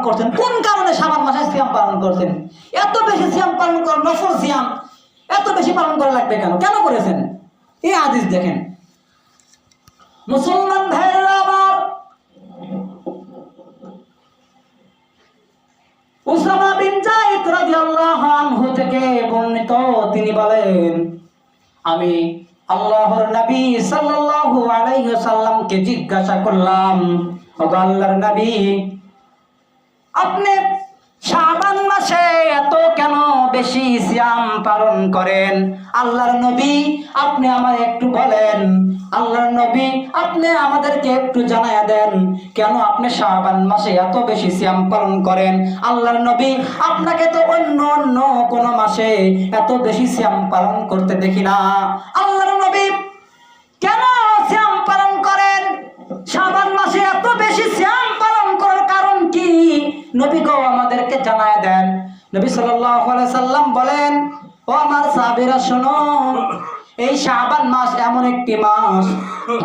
করছেন? কোন কারণে শাবান মাসে সিয়াম পালন করছেন? এত বেশি সিয়াম পালন করেন, নফল সিয়াম এত বেশি পালন করা লাগবে কেন? কেন করেছেন? এই হাদিস দেখেন। মুসলমান ভাইরা আমার, উসামা বিন যায়েদ রাদিয়াল্লাহু আনহু থেকে বর্ণিত, তিনি বলেন, আমি আল্লাহর নবী সাল্লাল্লাহু আলাইহি ওয়াসাল্লামকে জিজ্ঞাসা করলাম, ওগো আল্লাহর নবী, আপনি শাবান মাসে এত কেন বেশি সিয়াম পালন করেন? আল্লাহর নবী, আপনি আমায় একটু বলেন। আল্লাহর নবী, আপনি আমাদেরকে একটু জানায়া দেন, কেন আপনি শাবান মাসে এত বেশি সিয়াম পালন করেন? আল্লাহর নবী, আপনাকে তো অন্য অন্য কোন মাসে এত বেশি সিয়াম পালন করতে দেখি না। আল্লাহর নবী কেন সিয়াম পালন করেন? শাবান মাসে এত বেশি সিয়াম পালন করার কারণ কি? নবী গো, আমাদেরকে জানায় দেন। নবী সাল্লাল্লাহু আলাইহি সাল্লাম বলেন, ও আমার সাহাবীরা শোনো, এই শাবান মাস এমন একটি মাস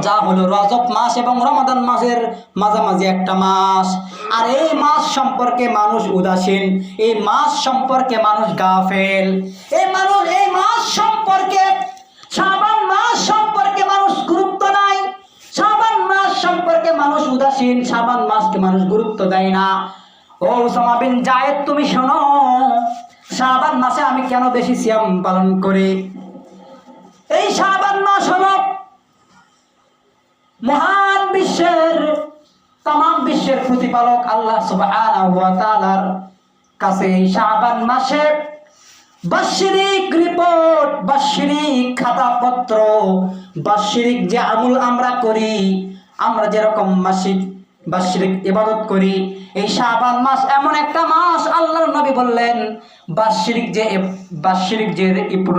যা হলো রজব মাস এবং রমাদান মাসের মাঝামাঝি একটা মাস। আর এই মাস সম্পর্কে মানুষ উদাসীন, এই মাস সম্পর্কে মানুষ গাফেল, এই মাস সম্পর্কে, শাবান মাস সম্পর্কে মানুষ গুরুত্ব নাই, শাবান মাস সম্পর্কে মানুষ উদাসীন, শাবান মাসকে মানুষ গুরুত্ব দেয় না। ও উসামা বিন যায়েদ, তুমি শোনো, শাবান মাসে আমি কেন বেশি সিয়াম পালন করি? এই শাবান মাস হলো মহান বিশ্বের, তামাম বিশ্বের প্রতিপালক আল্লাহ সুবহানাহু ওয়া তাআলার কাছে এই শাবান মাসে বাৎসরিক রিপোর্ট, বাৎসরিক খাতাপত্র, বাৎসরিক যে আমল আমরা করি, আমরা যেরকম মাসিক বাৎসরিক ইবাদত করি, এই শাবান মাস এমন একটা মাস, আল্লাহর নবী বললেন, বাৎসরিক যে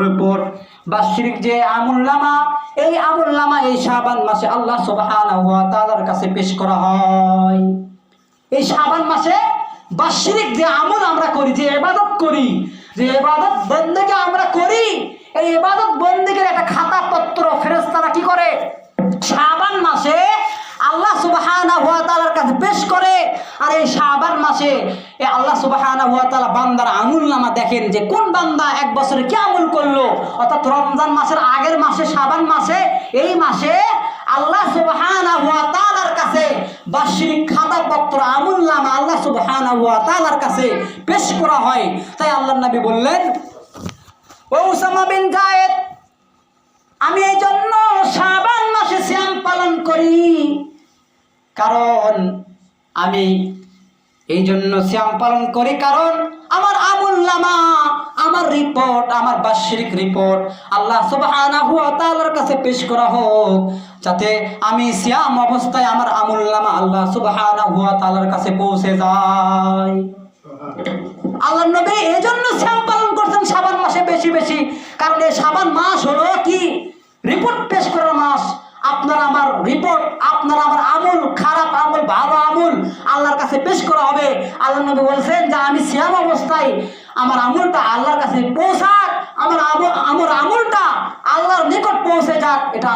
রিপোর্ট, বাৎসরিক যে আমুলনামা, এই আমুলনামা এই শাবান মাসে আল্লাহ সুবহানাহু ওয়া তাআলার কাছে পেশ করা হয়। এই শাবান মাসে বাৎসরিক যে আমল আমরা করি, যে ইবাদত করি, যে ইবাদত বন্দেগী আমরা করি, এই ইবাদত বন্দেগীর একটা খাতাপত্র ফেরেশতারা কি করে? শাবান মাসে আল্লাহ সুবহানাহু ওয়া তাআলার কাছে পেশ করে। আর এই শাবান মাসে আল্লাহ সুবহানাহু ওয়া তাআলা বান্দার আমলনামা দেখেন, যে কোন বান্দা এক বছরে কি আমল করলো। অর্থাৎ রমজান মাসের আগের মাসে, শাবান মাসে, এই মাসে আল্লাহ সুবহানাহু ওয়া তাআলার কাছে বাৎসরিক খাতাপত্র, আমলনামা আল্লাহ সুবহানাহু ওয়া তাআলার কাছে পেশ করা হয়। তাই আল্লাহর নবী বললেন, ও উসামা বিন যায়েদ, আমি এই জন্য শাবান মাসে সিয়াম পালন করি, কারণ আমি এই জন্য সিয়াম পালন করি কারণ আমার আমলনামা, আমার রিপোর্ট, আমার বাৎসরিক রিপোর্ট আল্লাহ সুবহানাহু ওয়া তাআলার কাছে পেশ করা হোক, যাতে আমি সিয়াম অবস্থায় আমার আমলনামা আল্লাহ সুবহানাহু ওয়া তাআলার কাছে পৌঁছে যায়। আল্লাহর নবী এই জন্য সিয়াম পালন করছেন শাবান মাসে বেশি বেশি, কারণ এই শাবান মাস হলো কি? রিপোর্ট পেশ করার মাস। আপনার আমার রিপোর্ট, আপনার আমার আমল, খারাপ আমল, ভালো আমল আল্লাহর কাছে পেশ করা হবে। আল্লাহর নবী বলছেন যে আমি সিয়াম অবস্থায় আমার আমলটা আল্লাহর কাছে পৌঁছাক, আমার আমলটা আল্লাহর নিকট পৌঁছে যাক, এটা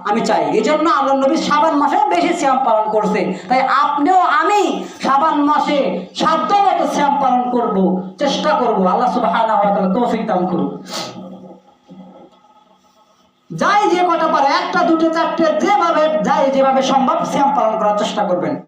আমি চাই। এই জন্য আল্লাহর নবী শাবান মাসে বেশি সিয়াম পালন করছে। তাই আপনিও আমি শাবান মাসে সাধ্যমতো সিয়াম পালন করব, চেষ্টা করব। আল্লাহ সুবহানাহু ওয়া তাআলা তৌফিক দান করুন। যাই যে কটা পারে, একটা, দুটো, চারটে, যেভাবে সম্ভব সিয়াম পালন করার চেষ্টা করবেন।